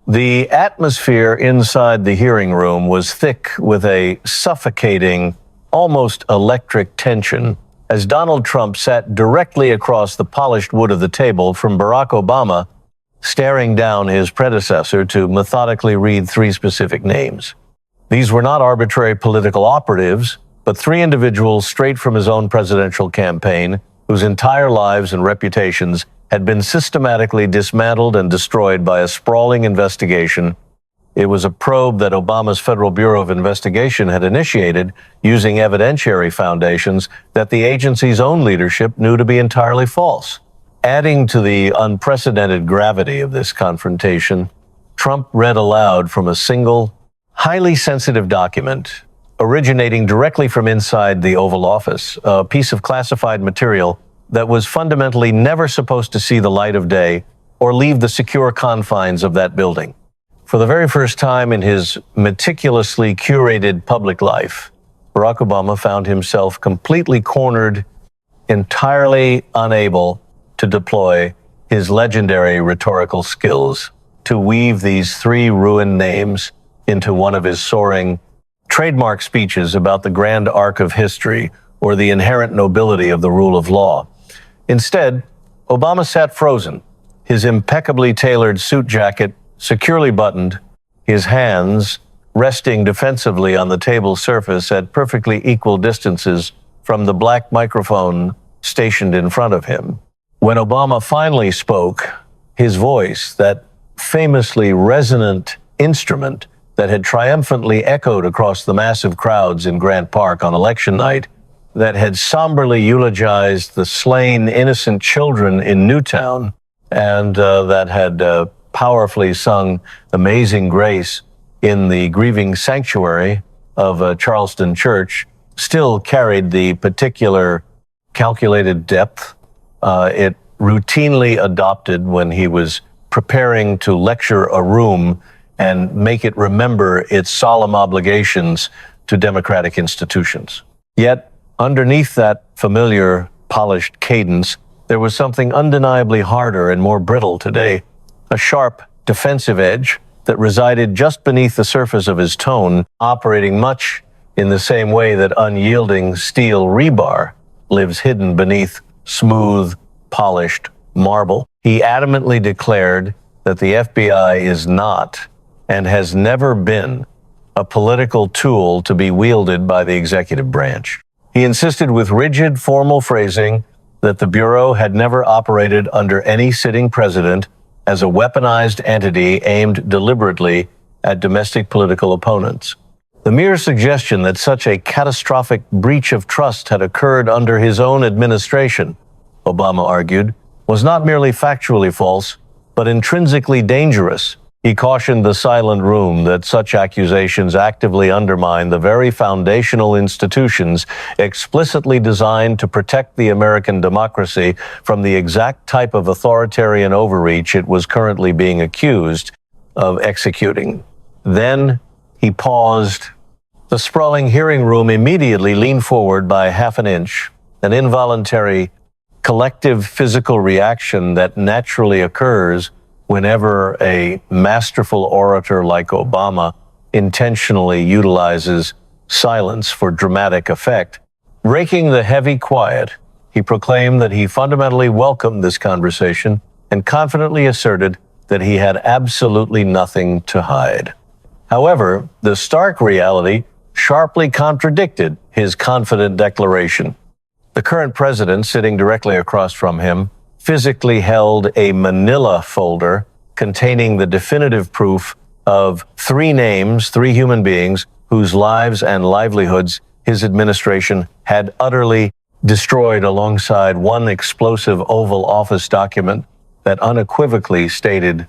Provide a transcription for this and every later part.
The atmosphere inside the hearing room was thick with a suffocating, almost electric tension as Donald Trump sat directly across the polished wood of the table from Barack Obama, staring down his predecessor to methodically read three specific names. These were not arbitrary political operatives, but three individuals straight from his own presidential campaign whose entire lives and reputations had been systematically dismantled and destroyed by a sprawling investigation. It was a probe that Obama's Federal Bureau of Investigation had initiated using evidentiary foundations that the agency's own leadership knew to be entirely false. Adding to the unprecedented gravity of this confrontation, Trump read aloud from a single, highly sensitive document originating directly from inside the Oval Office, a piece of classified material that was fundamentally never supposed to see the light of day or leave the secure confines of that building. For the very first time in his meticulously curated public life, Barack Obama found himself completely cornered, entirely unable to deploy his legendary rhetorical skills to weave these three ruined names into one of his soaring trademark speeches about the grand arc of history or the inherent nobility of the rule of law. Instead, Obama sat frozen, his impeccably tailored suit jacket securely buttoned, his hands resting defensively on the table surface at perfectly equal distances from the black microphone stationed in front of him. When Obama finally spoke, his voice, that famously resonant instrument that had triumphantly echoed across the massive crowds in Grant Park on election night, that had somberly eulogized the slain innocent children in Newtown, and that had powerfully sung Amazing Grace in the grieving sanctuary of Charleston Church, still carried the particular calculated depth it routinely adopted when he was preparing to lecture a room and make it remember its solemn obligations to democratic institutions. Yet, underneath that familiar, polished cadence, there was something undeniably harder and more brittle today, a sharp, defensive edge that resided just beneath the surface of his tone, operating much in the same way that unyielding steel rebar lives hidden beneath smooth, polished marble. He adamantly declared that the FBI is not and has never been a political tool to be wielded by the executive branch. He insisted with rigid, formal phrasing that the Bureau had never operated under any sitting president as a weaponized entity aimed deliberately at domestic political opponents. The mere suggestion that such a catastrophic breach of trust had occurred under his own administration, Obama argued, was not merely factually false, but intrinsically dangerous. He cautioned the silent room that such accusations actively undermine the very foundational institutions explicitly designed to protect the American democracy from the exact type of authoritarian overreach it was currently being accused of executing. Then he paused. The sprawling hearing room immediately leaned forward by half an inch, an involuntary collective physical reaction that naturally occurs whenever a masterful orator like Obama intentionally utilizes silence for dramatic effect. Breaking the heavy quiet, he proclaimed that he fundamentally welcomed this conversation and confidently asserted that he had absolutely nothing to hide. However, the stark reality sharply contradicted his confident declaration. The current president, sitting directly across from him, physically held a manila folder containing the definitive proof of three names, three human beings whose lives and livelihoods his administration had utterly destroyed, alongside one explosive Oval Office document that unequivocally stated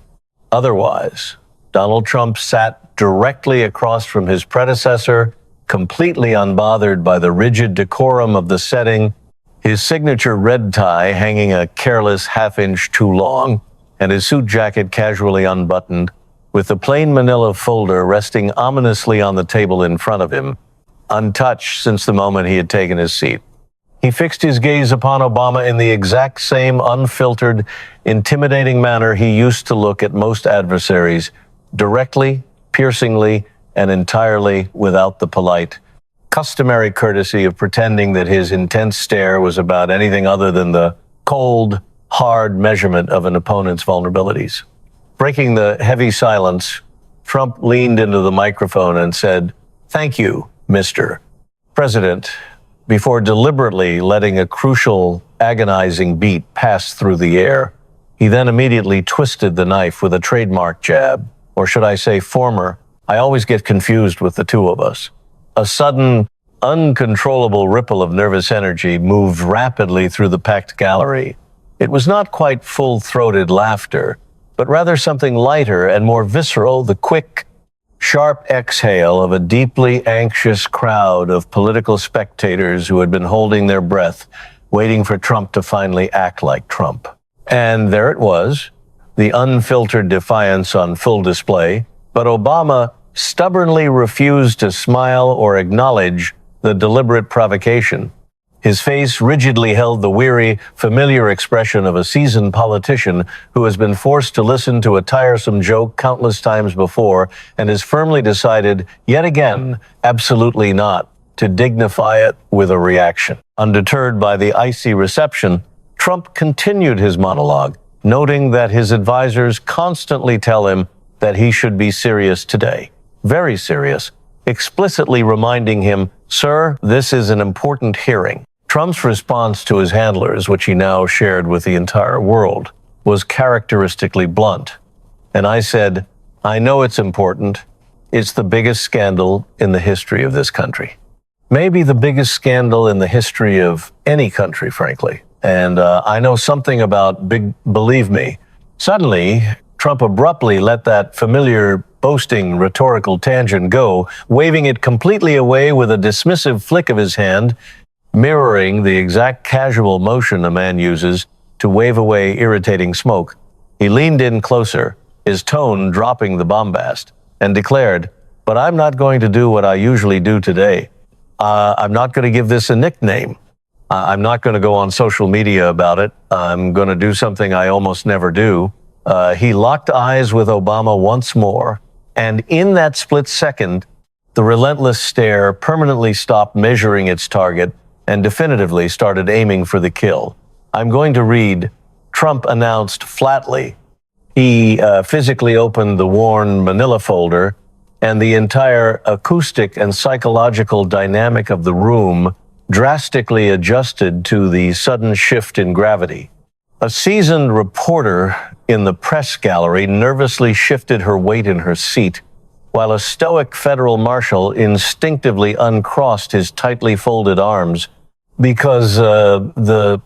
otherwise. Donald Trump sat directly across from his predecessor, completely unbothered by the rigid decorum of the setting, his signature red tie hanging a careless half-inch too long, and his suit jacket casually unbuttoned, with the plain manila folder resting ominously on the table in front of him, untouched since the moment he had taken his seat. He fixed his gaze upon Obama in the exact same unfiltered, intimidating manner he used to look at most adversaries directly, piercingly, and entirely without the polite, customary courtesy of pretending that his intense stare was about anything other than the cold, hard measurement of an opponent's vulnerabilities. Breaking the heavy silence, Trump leaned into the microphone and said, "Thank you, Mr. President," before deliberately letting a crucial, agonizing beat pass through the air. He then immediately twisted the knife with a trademark jab, or should I say former. I always get confused with the two of us. A sudden, uncontrollable ripple of nervous energy moved rapidly through the packed gallery. It was not quite full-throated laughter, but rather something lighter and more visceral, the quick, sharp exhale of a deeply anxious crowd of political spectators who had been holding their breath, waiting for Trump to finally act like Trump. And there it was, the unfiltered defiance on full display, but Obama stubbornly refused to smile or acknowledge the deliberate provocation. His face rigidly held the weary, familiar expression of a seasoned politician who has been forced to listen to a tiresome joke countless times before and has firmly decided, yet again, absolutely not, to dignify it with a reaction. Undeterred by the icy reception, Trump continued his monologue, noting that his advisors constantly tell him that he should be serious today. Very serious, explicitly reminding him, "Sir, this is an important hearing." Trump's response to his handlers, which he now shared with the entire world, was characteristically blunt. And I said, "I know it's important. It's the biggest scandal in the history of this country. Maybe the biggest scandal in the history of any country, frankly. And I know something about big, believe me." Suddenly, Trump abruptly let that familiar boasting rhetorical tangent go, waving it completely away with a dismissive flick of his hand, mirroring the exact casual motion a man uses to wave away irritating smoke. He leaned in closer, his tone dropping the bombast, and declared, "But I'm not going to do what I usually do today. I'm not going to give this a nickname. I'm not going to go on social media about it. I'm going to do something I almost never do." He locked eyes with Obama once more, and in that split second, the relentless stare permanently stopped measuring its target and definitively started aiming for the kill. I'm going to read, Trump announced flatly. He physically opened the worn manila folder, and the entire acoustic and psychological dynamic of the room drastically adjusted to the sudden shift in gravity. A seasoned reporter in the press gallery nervously shifted her weight in her seat, while a stoic federal marshal instinctively uncrossed his tightly folded arms, because the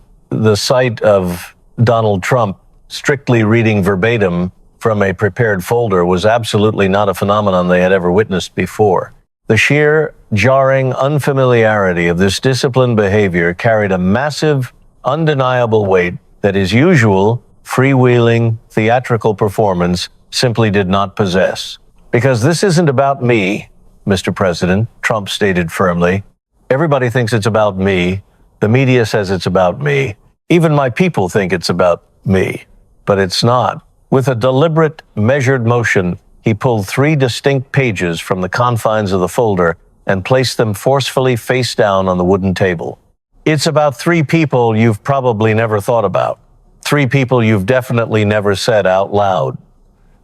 sight of Donald Trump strictly reading verbatim from a prepared folder was absolutely not a phenomenon they had ever witnessed before. The sheer, jarring unfamiliarity of this disciplined behavior carried a massive, undeniable weight that his usual freewheeling, theatrical performance simply did not possess. Because this isn't about me, Mr. President, Trump stated firmly. Everybody thinks it's about me. The media says it's about me. Even my people think it's about me. But it's not. With a deliberate, measured motion, he pulled 3 distinct pages from the confines of the folder and placed them forcefully face down on the wooden table. It's about 3 people you've probably never thought about. 3 people you've definitely never said out loud.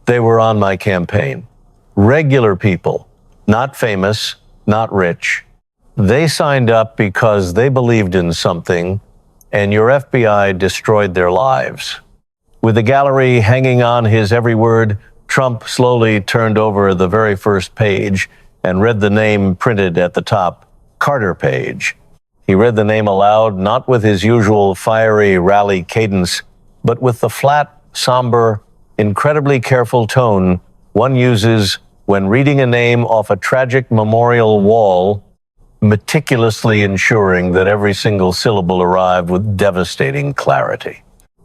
They were on my campaign. Regular people, not famous, not rich. They signed up because they believed in something, and your FBI destroyed their lives. With the gallery hanging on his every word, Trump slowly turned over the very first page and read the name printed at the top, Carter Page. He read the name aloud, not with his usual fiery rally cadence, but with the flat, somber, incredibly careful tone one uses when reading a name off a tragic memorial wall, meticulously ensuring that every single syllable arrived with devastating clarity.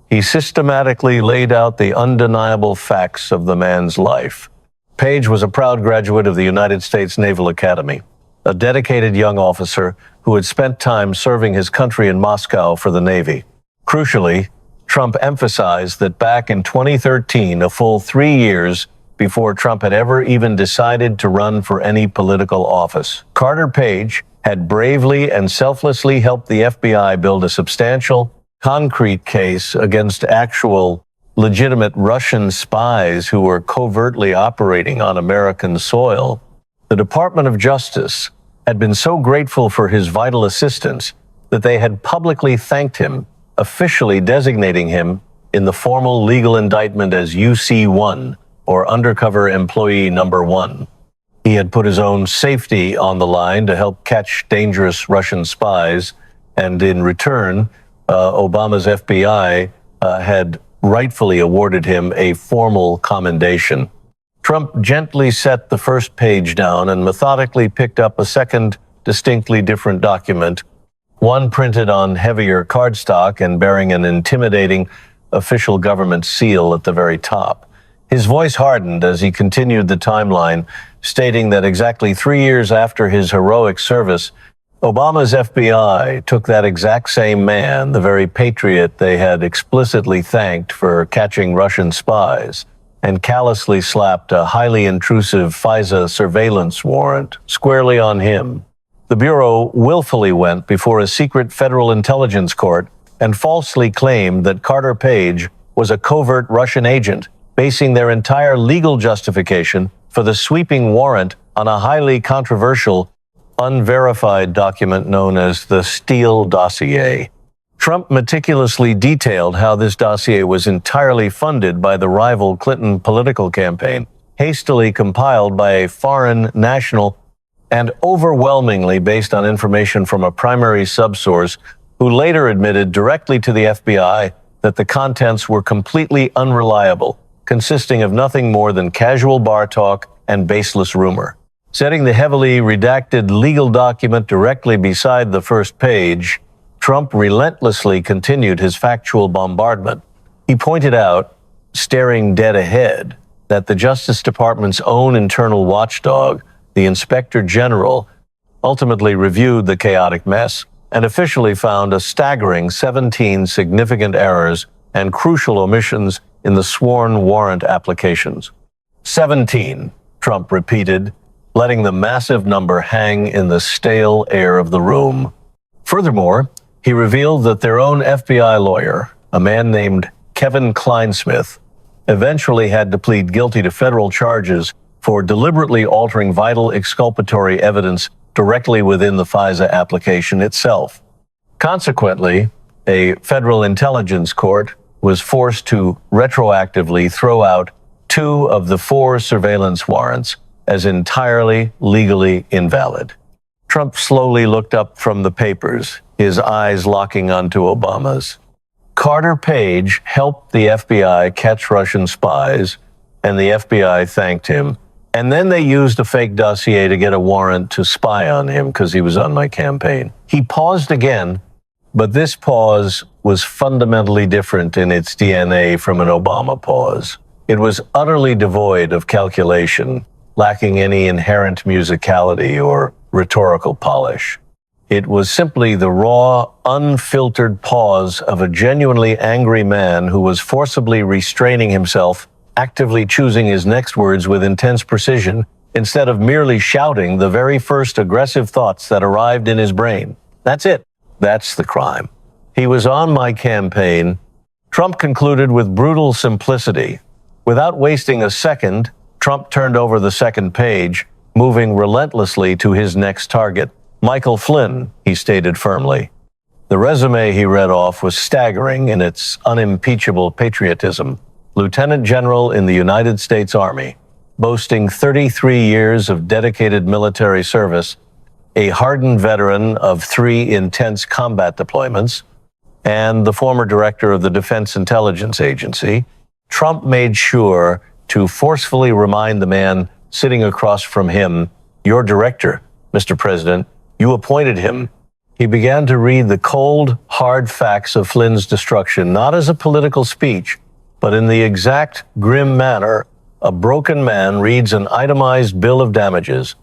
He systematically laid out the undeniable facts of the man's life. Page was a proud graduate of the United States Naval Academy, a dedicated young officer who had spent time serving his country in Moscow for the Navy. Crucially, Trump emphasized that back in 2013, a full 3 years before Trump had ever even decided to run for any political office. Carter Page had bravely and selflessly helped the FBI build a substantial, concrete case against actual, legitimate Russian spies who were covertly operating on American soil. The Department of Justice had been so grateful for his vital assistance that they had publicly thanked him, officially designating him in the formal legal indictment as UC1, or Undercover Employee Number 1. He had put his own safety on the line to help catch dangerous Russian spies, and in return, Obama's FBI had rightfully awarded him a formal commendation. Trump gently set the first page down and methodically picked up a second, distinctly different document, one printed on heavier cardstock and bearing an intimidating official government seal at the very top. His voice hardened as he continued the timeline, stating that exactly 3 years after his heroic service, Obama's FBI took that exact same man, the very patriot they had explicitly thanked for catching Russian spies, and callously slapped a highly intrusive FISA surveillance warrant squarely on him. The Bureau willfully went before a secret federal intelligence court and falsely claimed that Carter Page was a covert Russian agent, basing their entire legal justification for the sweeping warrant on a highly controversial, unverified document known as the Steele dossier. Trump meticulously detailed how this dossier was entirely funded by the rival Clinton political campaign, hastily compiled by a foreign national, and overwhelmingly based on information from a primary subsource who later admitted directly to the FBI that the contents were completely unreliable, consisting of nothing more than casual bar talk and baseless rumor. Setting the heavily redacted legal document directly beside the first page, Trump relentlessly continued his factual bombardment. He pointed out, staring dead ahead, that the Justice Department's own internal watchdog, the Inspector General, ultimately reviewed the chaotic mess and officially found a staggering 17 significant errors and crucial omissions in the sworn warrant applications. 17, Trump repeated, letting the massive number hang in the stale air of the room. Furthermore, he revealed that their own FBI lawyer, a man named Kevin Kleinsmith, eventually had to plead guilty to federal charges for deliberately altering vital exculpatory evidence directly within the FISA application itself. Consequently, a federal intelligence court was forced to retroactively throw out 2 of the 4 surveillance warrants as entirely legally invalid. Trump slowly looked up from the papers, his eyes locking onto Obama's. Carter Page helped the FBI catch Russian spies, and the FBI thanked him. And then they used a fake dossier to get a warrant to spy on him because he was on my campaign. He paused again, but this pause was fundamentally different in its DNA from an Obama pause. It was utterly devoid of calculation, lacking any inherent musicality or rhetorical polish. It was simply the raw, unfiltered pause of a genuinely angry man who was forcibly restraining himself, actively choosing his next words with intense precision, instead of merely shouting the very first aggressive thoughts that arrived in his brain. That's it. That's the crime. He was on my campaign, Trump concluded with brutal simplicity. Without wasting a second, Trump turned over the second page, moving relentlessly to his next target. Michael Flynn, he stated firmly. The resume he read off was staggering in its unimpeachable patriotism. Lieutenant General in the United States Army, boasting 33 years of dedicated military service, a hardened veteran of 3 intense combat deployments, and the former director of the Defense Intelligence Agency, Trump made sure to forcefully remind the man sitting across from him, "Your director, Mr. President, you appointed him." He began to read the cold, hard facts of Flynn's destruction, not as a political speech, but in the exact grim manner a broken man reads an itemized bill of damages.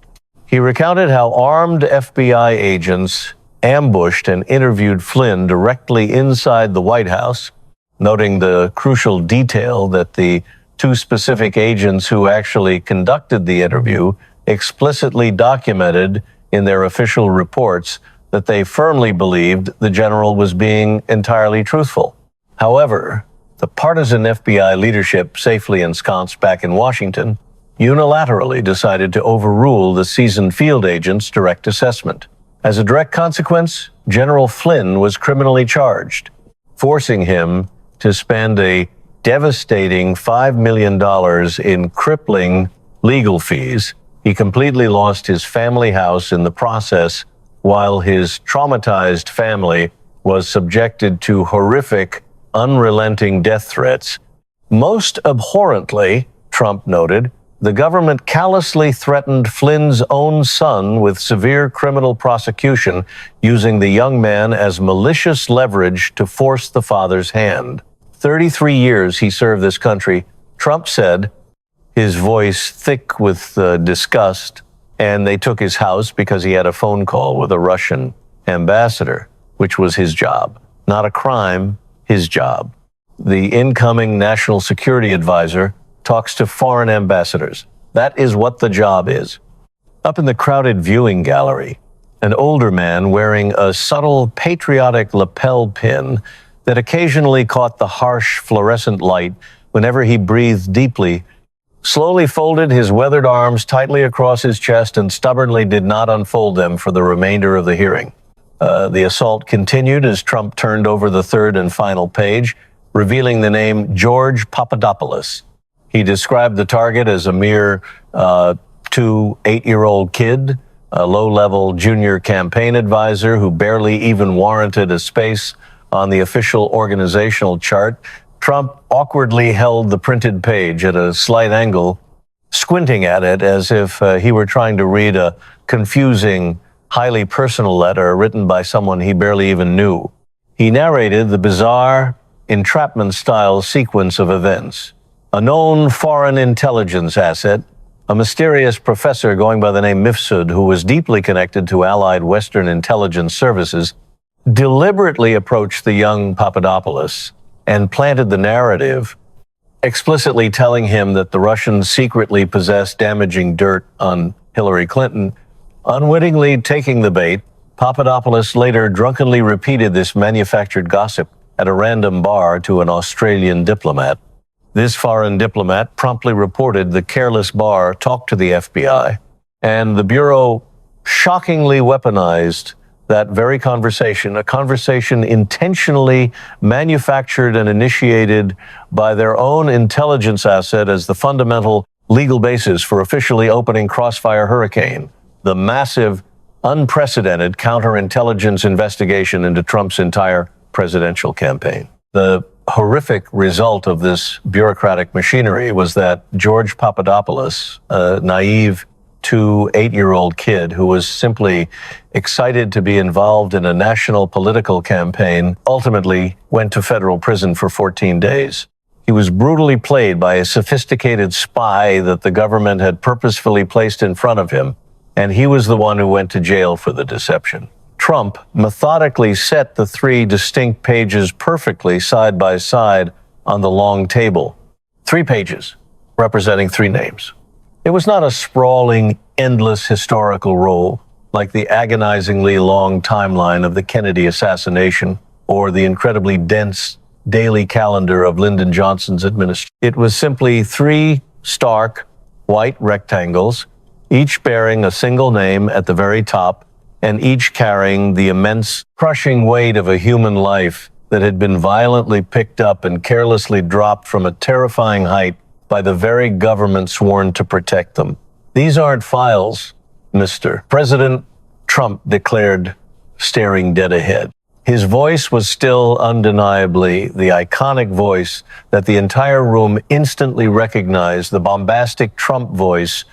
He recounted how armed FBI agents ambushed and interviewed Flynn directly inside the White House, noting the crucial detail that the Two specific agents who actually conducted the interview explicitly documented in their official reports that they firmly believed the general was being entirely truthful. However, the partisan FBI leadership, safely ensconced back in Washington, unilaterally decided to overrule the seasoned field agent's direct assessment. As a direct consequence, General Flynn was criminally charged, forcing him to spend a devastating $5 million in crippling legal fees. He completely lost his family house in the process, while his traumatized family was subjected to horrific, unrelenting death threats. Most abhorrently, Trump noted, the government callously threatened Flynn's own son with severe criminal prosecution, using the young man as malicious leverage to force the father's hand. 33 years he served this country, Trump said, his voice thick with disgust, and they took his house because he had a phone call with a Russian ambassador, which was his job. Not a crime, his job. The incoming national security advisor talks to foreign ambassadors. That is what the job is. Up in the crowded viewing gallery, an older man wearing a subtle patriotic lapel pin that occasionally caught the harsh fluorescent light whenever he breathed deeply, slowly folded his weathered arms tightly across his chest and stubbornly did not unfold them for the remainder of the hearing. The assault continued as Trump turned over the third and final page, revealing the name George Papadopoulos. He described the target as a mere 8-year-old kid, a low-level junior campaign advisor who barely even warranted a space on the official organizational chart. Trump awkwardly held the printed page at a slight angle, squinting at it as if he were trying to read a confusing, highly personal letter written by someone he barely even knew. He narrated the bizarre, entrapment-style sequence of events. A known foreign intelligence asset, a mysterious professor going by the name Mifsud, who was deeply connected to allied Western intelligence services, deliberately approached the young Papadopoulos and planted the narrative, explicitly telling him that the Russians secretly possessed damaging dirt on Hillary Clinton. Unwittingly taking the bait, Papadopoulos later drunkenly repeated this manufactured gossip at a random bar to an Australian diplomat. This foreign diplomat promptly reported the careless bar talk to the FBI, and the Bureau shockingly weaponized that very conversation, a conversation intentionally manufactured and initiated by their own intelligence asset as the fundamental legal basis for officially opening Crossfire Hurricane, the massive, unprecedented counterintelligence investigation into Trump's entire presidential campaign. The horrific result of this bureaucratic machinery was that George Papadopoulos, a naive 8-year-old kid who was simply excited to be involved in a national political campaign, ultimately went to federal prison for 14 days. He was brutally played by a sophisticated spy that the government had purposefully placed in front of him, and he was the one who went to jail for the deception. Trump methodically set the 3 distinct pages perfectly side by side on the long table. 3 pages representing 3 names. It was not a sprawling, endless historical roll like the agonizingly long timeline of the Kennedy assassination or the incredibly dense daily calendar of Lyndon Johnson's administration. It was simply 3 stark, white rectangles, each bearing a single name at the very top, and each carrying the immense, crushing weight of a human life that had been violently picked up and carelessly dropped from a terrifying height by the very government sworn to protect them. These aren't files, Mr. President Trump declared, staring dead ahead. His voice was still undeniably the iconic voice that the entire room instantly recognized, the bombastic Trump voice,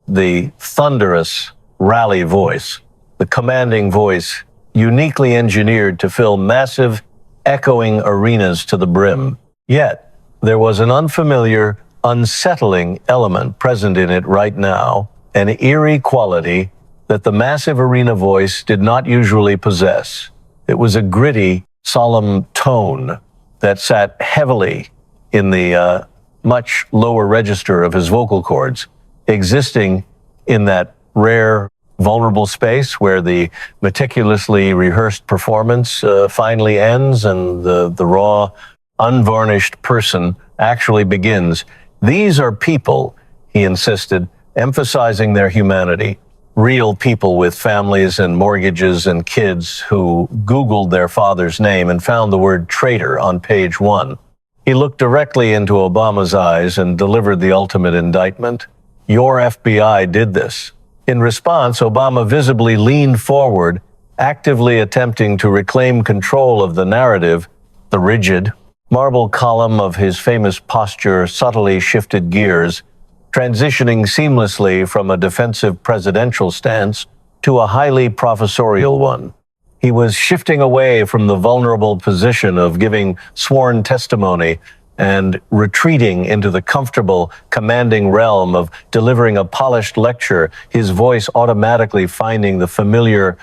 the thunderous rally voice, the commanding voice, uniquely engineered to fill massive, echoing arenas to the brim. Yet, there was an unfamiliar, unsettling element present in it right now, an eerie quality that the massive arena voice did not usually possess. It was a gritty, solemn tone that sat heavily in the much lower register of his vocal cords, existing in that rare, vulnerable space where the meticulously rehearsed performance finally ends and the raw, unvarnished person actually begins. These are people, he insisted, emphasizing their humanity. Real people with families and mortgages and kids who Googled their father's name and found the word traitor on page 1. He looked directly into Obama's eyes and delivered the ultimate indictment. Your FBI did this. In response, Obama visibly leaned forward, actively attempting to reclaim control of the narrative. The rigid, marble column of his famous posture subtly shifted gears, transitioning seamlessly from a defensive presidential stance to a highly professorial one. He was shifting away from the vulnerable position of giving sworn testimony and retreating into the comfortable, commanding realm of delivering a polished lecture, his voice automatically finding the familiar,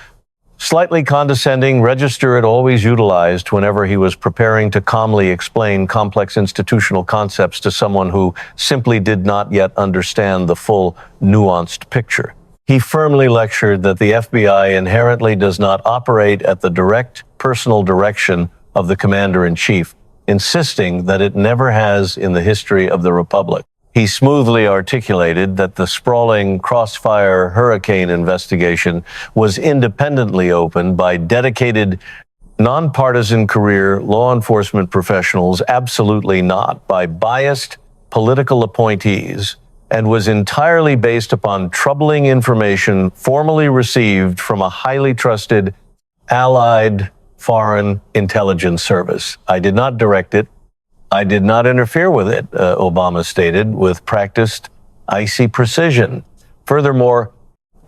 slightly condescending register it always utilized whenever he was preparing to calmly explain complex institutional concepts to someone who simply did not yet understand the full, nuanced picture. He firmly lectured that the FBI inherently does not operate at the direct, personal direction of the commander-in-chief, insisting that it never has in the history of the Republic. He smoothly articulated that the sprawling Crossfire hurricane investigation was independently opened by dedicated, nonpartisan career law enforcement professionals, absolutely not by biased political appointees, and was entirely based upon troubling information formally received from a highly trusted allied foreign intelligence service. I did not direct it. I did not interfere with it, Obama stated with practiced, icy precision. Furthermore,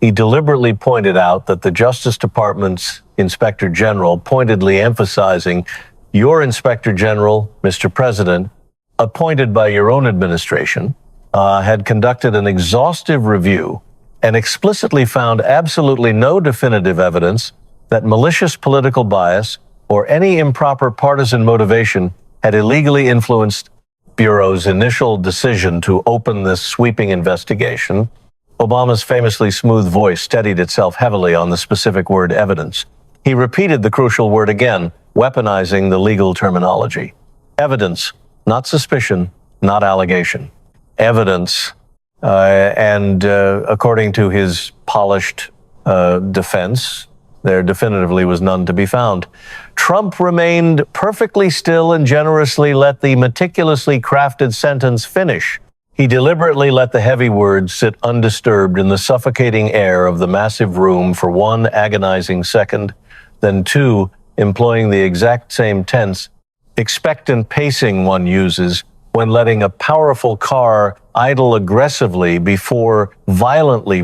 he deliberately pointed out that the Justice Department's Inspector General, pointedly emphasizing, your Inspector General, Mr. President, appointed by your own administration, had conducted an exhaustive review and explicitly found absolutely no definitive evidence that malicious political bias or any improper partisan motivation had illegally influenced Bureau's initial decision to open this sweeping investigation. Obama's famously smooth voice steadied itself heavily on the specific word evidence. He repeated the crucial word again, weaponizing the legal terminology. Evidence, not suspicion, not allegation. Evidence, and according to his polished defense, there definitively was none to be found. Trump remained perfectly still and generously let the meticulously crafted sentence finish. He deliberately let the heavy words sit undisturbed in the suffocating air of the massive room for 1 agonizing second, then 2, employing the exact same tense, expectant pacing one uses when letting a powerful car idle aggressively before violently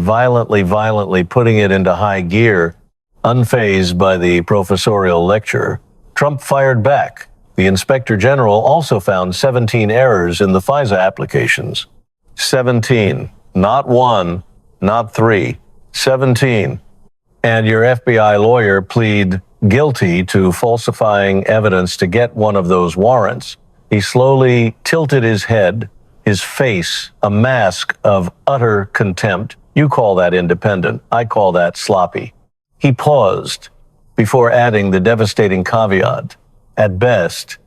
putting it into high gear. Unfazed by the professorial lecture, Trump fired back. The Inspector General also found 17 errors in the FISA applications. 17. Not 1, not 3. 17. And your FBI lawyer plead guilty to falsifying evidence to get one of those warrants. He slowly tilted his head, his face, a mask of utter contempt. You call that independent. I call that sloppy. He paused before adding the devastating caveat. At best,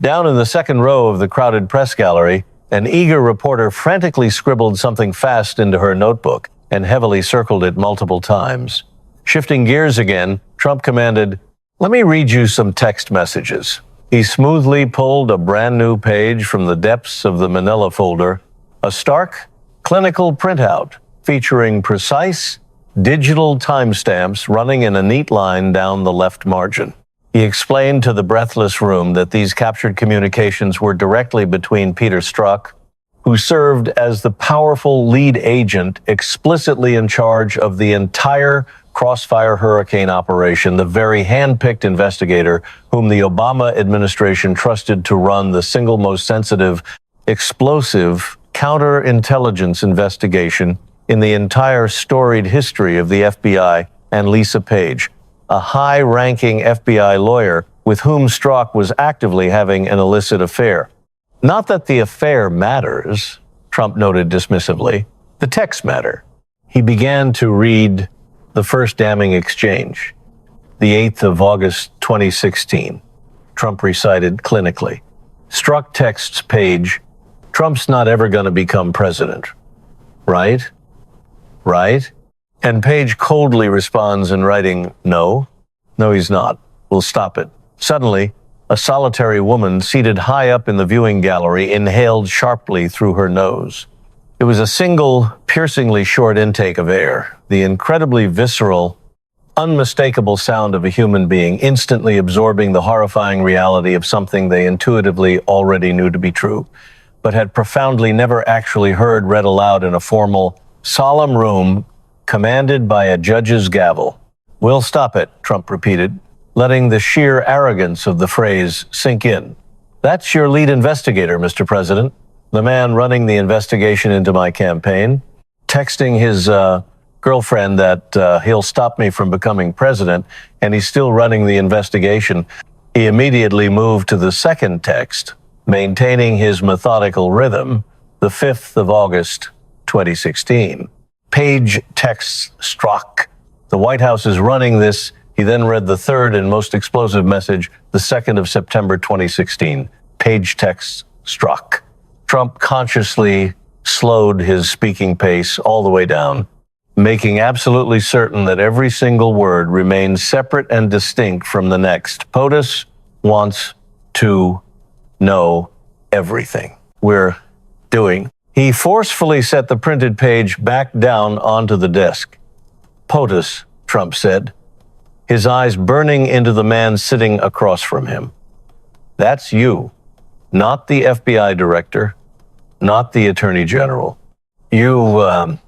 down in the second row of the crowded press gallery, an eager reporter frantically scribbled something fast into her notebook and heavily circled it multiple times. Shifting gears again, Trump commanded, "Let me read you some text messages." He smoothly pulled a brand new page from the depths of the manila folder, a stark, clinical printout featuring precise, digital timestamps running in a neat line down the left margin. He explained to the breathless room that these captured communications were directly between Peter Strzok, who served as the powerful lead agent explicitly in charge of the entire Crossfire hurricane operation, the very hand-picked investigator whom the Obama administration trusted to run the single most sensitive, explosive counterintelligence investigation in the entire storied history of the FBI, and Lisa Page, a high-ranking FBI lawyer with whom Strzok was actively having an illicit affair. Not that the affair matters, Trump noted dismissively. The texts matter. He began to read the first damning exchange, the 8th of August, 2016. Trump recited clinically. Struck texts page, Trump's not ever going to become president. Right? Right? And Page coldly responds in writing, no, he's not. We'll stop it. Suddenly, a solitary woman seated high up in the viewing gallery inhaled sharply through her nose. It was a single, piercingly short intake of air, the incredibly visceral, unmistakable sound of a human being instantly absorbing the horrifying reality of something they intuitively already knew to be true, but had profoundly never actually heard read aloud in a formal, solemn room commanded by a judge's gavel. We'll stop it, Trump repeated, letting the sheer arrogance of the phrase sink in. That's your lead investigator, Mr. President, the man running the investigation into my campaign, texting his girlfriend that he'll stop me from becoming president, and he's still running the investigation. He immediately moved to the second text, maintaining his methodical rhythm, the 5th of August, 2016. Page texts struck. The White House is running this. He then read the third and most explosive message, the 2nd of September, 2016. Page texts struck. Trump consciously slowed his speaking pace all the way down, making absolutely certain that every single word remained separate and distinct from the next. POTUS wants to know everything we're doing. He forcefully set the printed page back down onto the desk. POTUS, Trump said, his eyes burning into the man sitting across from him. That's you, not the FBI director, not the Attorney General. Your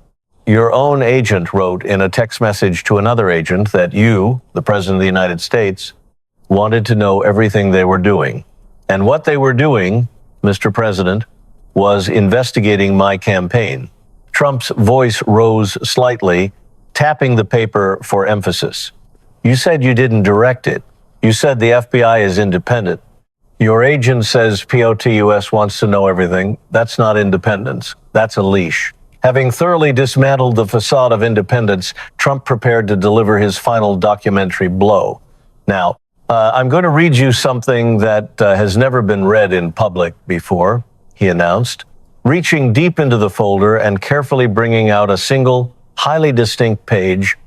own agent wrote in a text message to another agent that you, the President of the United States, wanted to know everything they were doing. And what they were doing, Mr. President, was investigating my campaign. Trump's voice rose slightly, tapping the paper for emphasis. You said you didn't direct it. You said the FBI is independent. Your agent says POTUS wants to know everything. That's not independence. That's a leash. Having thoroughly dismantled the facade of independence, Trump prepared to deliver his final documentary blow. Now, I'm going to read you something that has never been read in public before, he announced, reaching deep into the folder and carefully bringing out a single, highly distinct page.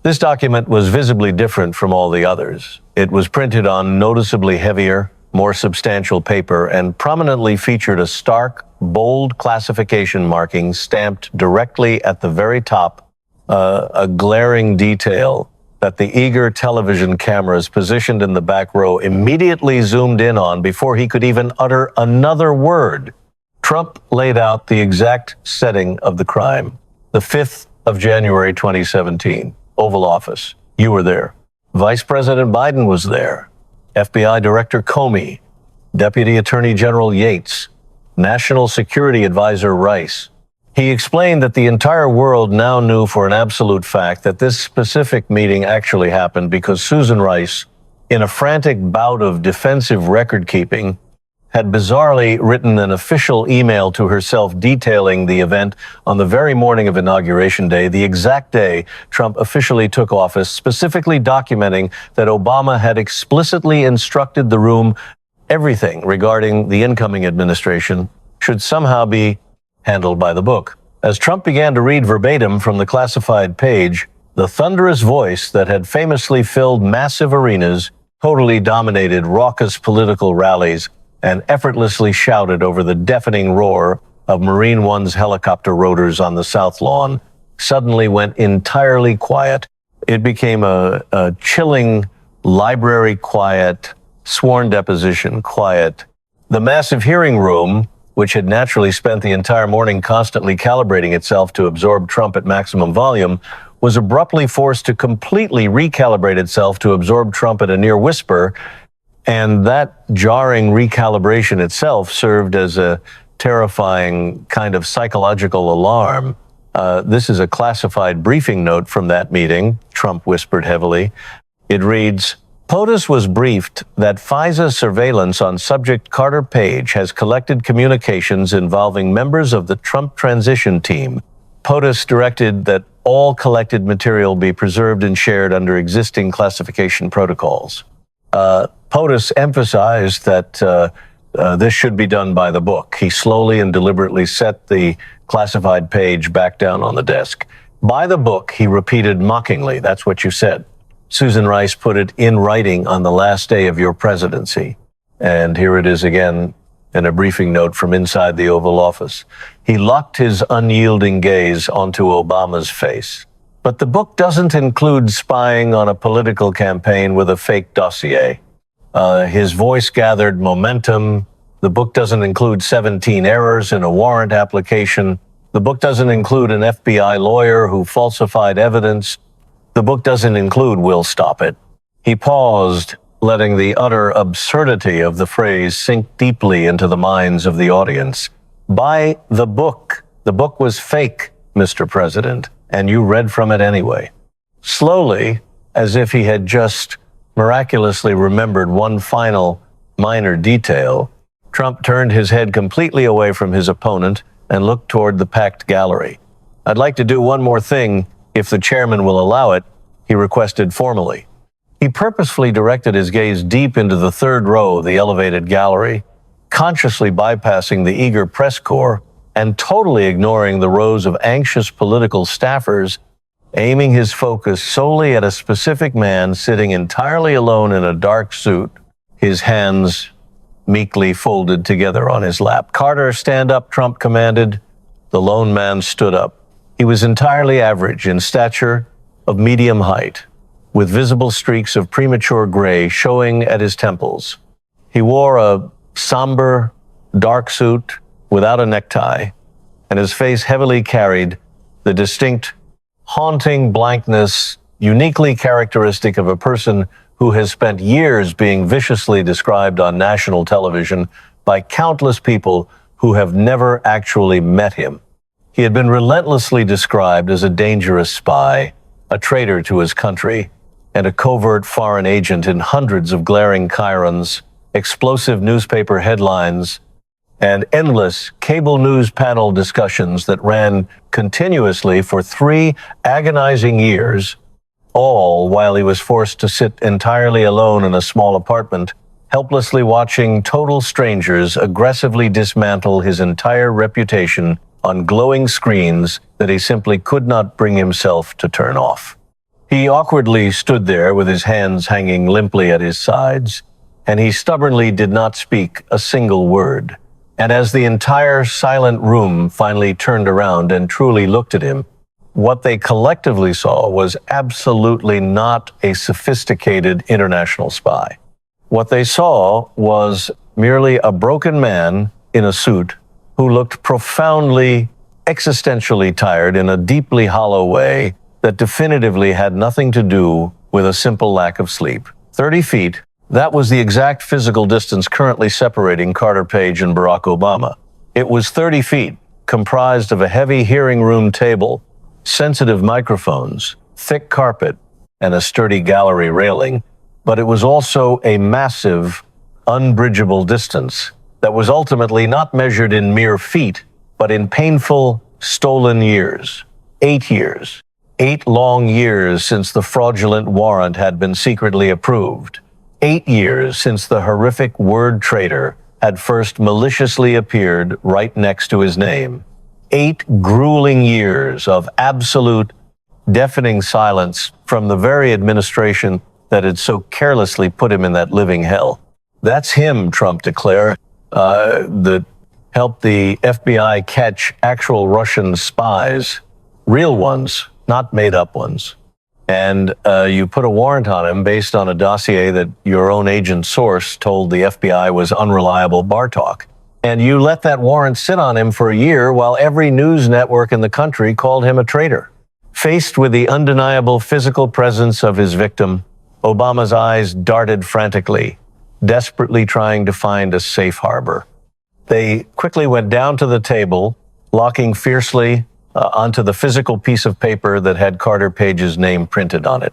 This document was visibly different from all the others. It was printed on noticeably heavier, more substantial paper and prominently featured a stark, bold classification marking stamped directly at the very top, a glaring detail that the eager television cameras positioned in the back row immediately zoomed in on before he could even utter another word. Trump laid out the exact setting of the crime. The 5th of January, 2017, Oval Office. You were there. Vice President Biden was there. FBI Director Comey, Deputy Attorney General Yates, National Security Advisor Rice. He explained that the entire world now knew for an absolute fact that this specific meeting actually happened because Susan Rice, in a frantic bout of defensive record-keeping, had bizarrely written an official email to herself detailing the event on the very morning of Inauguration Day, the exact day Trump officially took office, specifically documenting that Obama had explicitly instructed the room everything regarding the incoming administration should somehow be handled by the book. As Trump began to read verbatim from the classified page, the thunderous voice that had famously filled massive arenas, totally dominated raucous political rallies, and effortlessly shouted over the deafening roar of Marine One's helicopter rotors on the South Lawn, suddenly went entirely quiet. It became a chilling library quiet, sworn deposition quiet. The massive hearing room, which had naturally spent the entire morning constantly calibrating itself to absorb Trump at maximum volume, was abruptly forced to completely recalibrate itself to absorb Trump at a near whisper. And that jarring recalibration itself served as a terrifying kind of psychological alarm. This is a classified briefing note from that meeting, Trump whispered heavily. It reads, POTUS was briefed that FISA surveillance on subject Carter Page has collected communications involving members of the Trump transition team. POTUS directed that all collected material be preserved and shared under existing classification protocols. POTUS emphasized that this should be done by the book. He slowly and deliberately set the classified page back down on the desk. By the book, he repeated mockingly, that's what you said. Susan Rice put it in writing on the last day of your presidency. And here it is again in a briefing note from inside the Oval Office. He locked his unyielding gaze onto Obama's face. But the book doesn't include spying on a political campaign with a fake dossier. His voice gathered momentum. The book doesn't include 17 errors in a warrant application. The book doesn't include an FBI lawyer who falsified evidence. The book doesn't include "We'll stop it." He paused, letting the utter absurdity of the phrase sink deeply into the minds of the audience. By the book was fake, Mr. President, and you read from it anyway. Slowly, as if he had just miraculously remembered one final minor detail, Trump turned his head completely away from his opponent and looked toward the packed gallery. "I'd like to do one more thing, if the chairman will allow it," he requested formally. He purposefully directed his gaze deep into the third row of the elevated gallery, consciously bypassing the eager press corps and totally ignoring the rows of anxious political staffers, aiming his focus solely at a specific man sitting entirely alone in a dark suit, his hands meekly folded together on his lap. "Carter, stand up," Trump commanded. The lone man stood up. He was entirely average in stature, of medium height, with visible streaks of premature gray showing at his temples. He wore a somber, dark suit without a necktie, and his face heavily carried the distinct, haunting blankness uniquely characteristic of a person who has spent years being viciously described on national television by countless people who have never actually met him. He had been relentlessly described as a dangerous spy, a traitor to his country, and a covert foreign agent in hundreds of glaring chyrons, explosive newspaper headlines, and endless cable news panel discussions that ran continuously for 3 agonizing years, all while he was forced to sit entirely alone in a small apartment, helplessly watching total strangers aggressively dismantle his entire reputation on glowing screens that he simply could not bring himself to turn off. He awkwardly stood there with his hands hanging limply at his sides, and he stubbornly did not speak a single word. And as the entire silent room finally turned around and truly looked at him, what they collectively saw was absolutely not a sophisticated international spy. What they saw was merely a broken man in a suit who looked profoundly, existentially tired in a deeply hollow way that definitively had nothing to do with a simple lack of sleep. 30 feet, that was the exact physical distance currently separating Carter Page and Barack Obama. It was 30 feet, comprised of a heavy hearing room table, sensitive microphones, thick carpet, and a sturdy gallery railing. But it was also a massive, unbridgeable distance that was ultimately not measured in mere feet, but in painful, stolen years. 8 years. 8 long years since the fraudulent warrant had been secretly approved. 8 years since the horrific word traitor had first maliciously appeared right next to his name. 8 grueling years of absolute, deafening silence from the very administration that had so carelessly put him in that living hell. That's him, Trump declared, that helped the FBI catch actual Russian spies, real ones, not made-up ones. And you put a warrant on him based on a dossier that your own agent source told the FBI was unreliable bar talk. And you let that warrant sit on him for a year while every news network in the country called him a traitor. Faced with the undeniable physical presence of his victim, Obama's eyes darted frantically, desperately trying to find a safe harbor. They quickly went down to the table, locking fiercely onto the physical piece of paper that had Carter Page's name printed on it.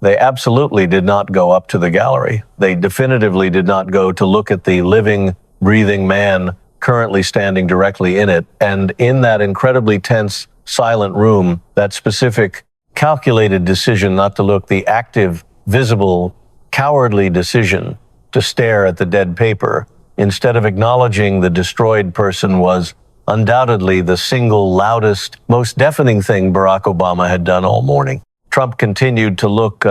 They absolutely did not go up to the gallery. They definitively did not go to look at the living, breathing man currently standing directly in it. And in that incredibly tense, silent room, that specific, calculated decision not to look, the active, visible, cowardly decision to stare at the dead paper, instead of acknowledging the destroyed person, was undoubtedly the single loudest, most deafening thing Barack Obama had done all morning. Trump continued to look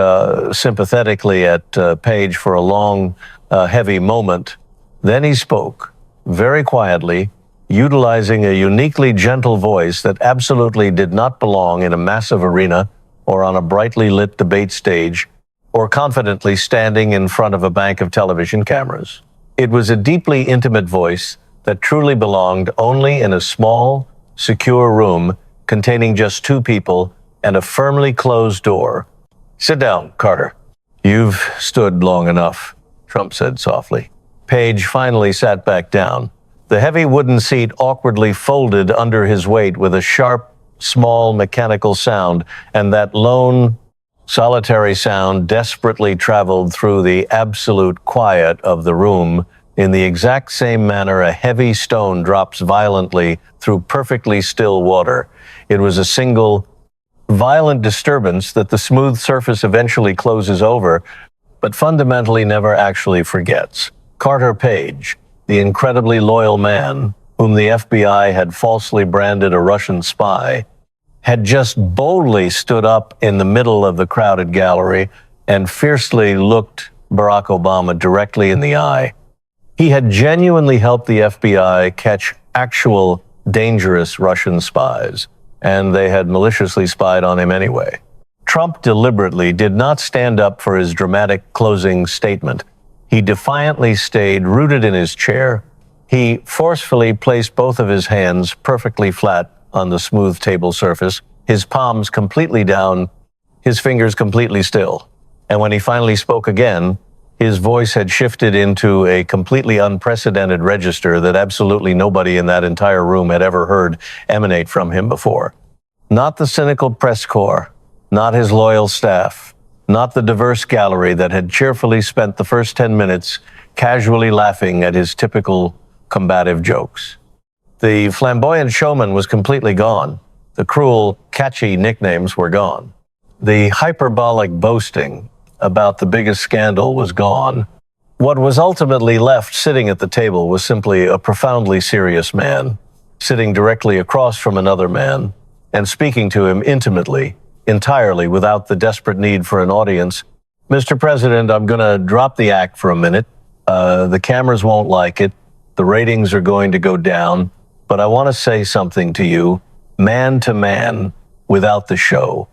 sympathetically at Page for a long, heavy moment. Then he spoke, very quietly, utilizing a uniquely gentle voice that absolutely did not belong in a massive arena or on a brightly lit debate stage or confidently standing in front of a bank of television cameras. It was a deeply intimate voice that truly belonged only in a small, secure room containing just two people and a firmly closed door. "Sit down, Carter. You've stood long enough," Trump said softly. Page finally sat back down. The heavy wooden seat awkwardly folded under his weight with a sharp, small mechanical sound, and that lone, solitary sound desperately traveled through the absolute quiet of the room in the exact same manner a heavy stone drops violently through perfectly still water. It was a single, violent disturbance that the smooth surface eventually closes over, but fundamentally never actually forgets. Carter Page, the incredibly loyal man whom the FBI had falsely branded a Russian spy, had just boldly stood up in the middle of the crowded gallery and fiercely looked Barack Obama directly in the eye. He had genuinely helped the FBI catch actual dangerous Russian spies, and they had maliciously spied on him anyway. Trump deliberately did not stand up for his dramatic closing statement. He defiantly stayed rooted in his chair. He forcefully placed both of his hands perfectly flat on the smooth table surface, his palms completely down, his fingers completely still. And when he finally spoke again, his voice had shifted into a completely unprecedented register that absolutely nobody in that entire room had ever heard emanate from him before. Not the cynical press corps, not his loyal staff, not the diverse gallery that had cheerfully spent the first 10 minutes casually laughing at his typical combative jokes. The flamboyant showman was completely gone. The cruel, catchy nicknames were gone. The hyperbolic boasting about the biggest scandal was gone. What was ultimately left sitting at the table was simply a profoundly serious man, sitting directly across from another man and speaking to him intimately, entirely without the desperate need for an audience. "Mr. President, I'm going to drop the act for a minute. The cameras won't like it. The ratings are going to go down. But I want to say something to you, man to man, without the show."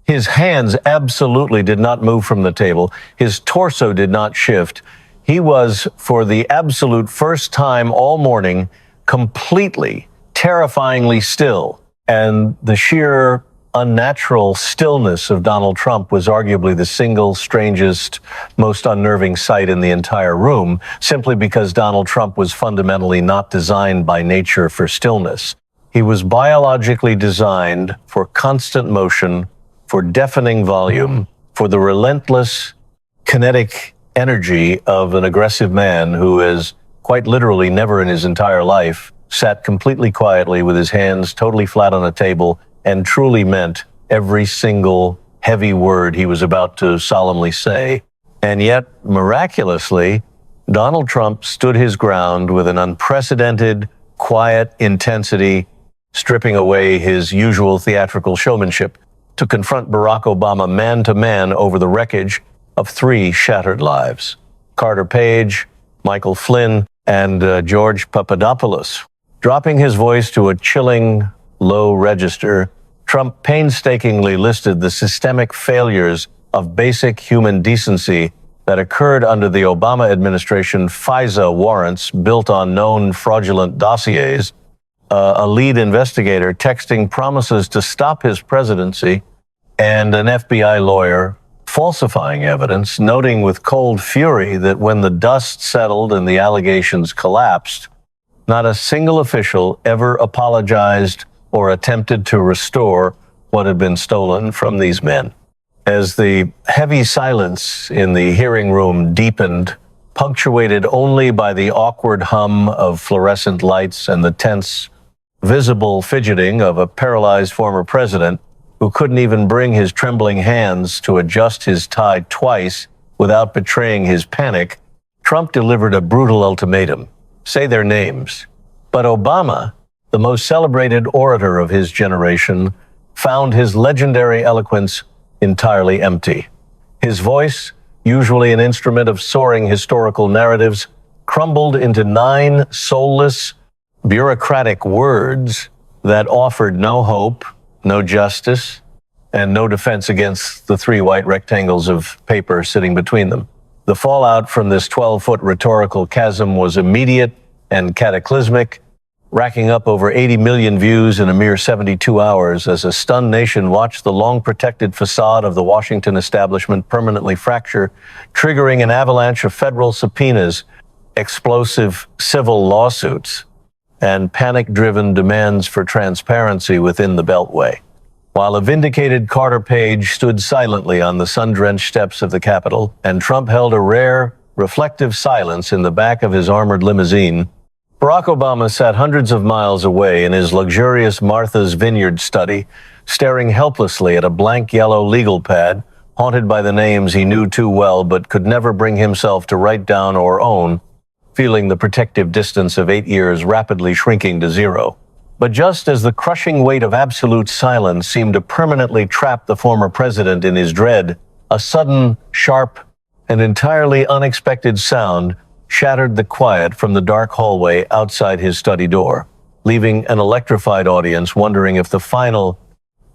His hands absolutely did not move from the table. His torso did not shift. He was, for the absolute first time all morning, completely, terrifyingly still. And the sheer unnatural stillness of Donald Trump was arguably the single strangest, most unnerving sight in the entire room, simply because Donald Trump was fundamentally not designed by nature for stillness. He was biologically designed for constant motion, for deafening volume, for the relentless kinetic energy of an aggressive man who has quite literally never in his entire life sat completely quietly with his hands totally flat on a table and truly meant every single heavy word he was about to solemnly say. And yet, miraculously, Donald Trump stood his ground with an unprecedented, quiet intensity, stripping away his usual theatrical showmanship to confront Barack Obama man to man over the wreckage of 3 shattered lives: Carter Page, Michael Flynn, and George Papadopoulos. Dropping his voice to a chilling, low register, Trump painstakingly listed the systemic failures of basic human decency that occurred under the Obama administration FISA warrants built on known fraudulent dossiers, a lead investigator texting promises to stop his presidency, and an FBI lawyer falsifying evidence, noting with cold fury that when the dust settled and the allegations collapsed, not a single official ever apologized or attempted to restore what had been stolen from these men. As the heavy silence in the hearing room deepened, punctuated only by the awkward hum of fluorescent lights and the tense, visible fidgeting of a paralyzed former president who couldn't even bring his trembling hands to adjust his tie twice without betraying his panic, Trump delivered a brutal ultimatum: say their names. But Obama, the most celebrated orator of his generation, found his legendary eloquence entirely empty. His voice, usually an instrument of soaring historical narratives, crumbled into 9 soulless, bureaucratic words that offered no hope, no justice, and no defense against the 3 white rectangles of paper sitting between them. The fallout from this 12-foot rhetorical chasm was immediate and cataclysmic, racking up over 80 million views in a mere 72 hours as a stunned nation watched the long-protected facade of the Washington establishment permanently fracture, triggering an avalanche of federal subpoenas, explosive civil lawsuits, and panic-driven demands for transparency within the Beltway. While a vindicated Carter Page stood silently on the sun-drenched steps of the Capitol, and Trump held a rare, reflective silence in the back of his armored limousine, Barack Obama sat hundreds of miles away in his luxurious Martha's Vineyard study, staring helplessly at a blank yellow legal pad, haunted by the names he knew too well but could never bring himself to write down or own, feeling the protective distance of 8 years rapidly shrinking to zero. But just as the crushing weight of absolute silence seemed to permanently trap the former president in his dread, a sudden, sharp, and entirely unexpected sound shattered the quiet from the dark hallway outside his study door, leaving an electrified audience wondering if the final,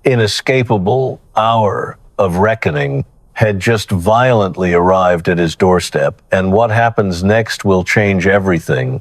inescapable hour of reckoning had just violently arrived at his doorstep, and what happens next will change everything.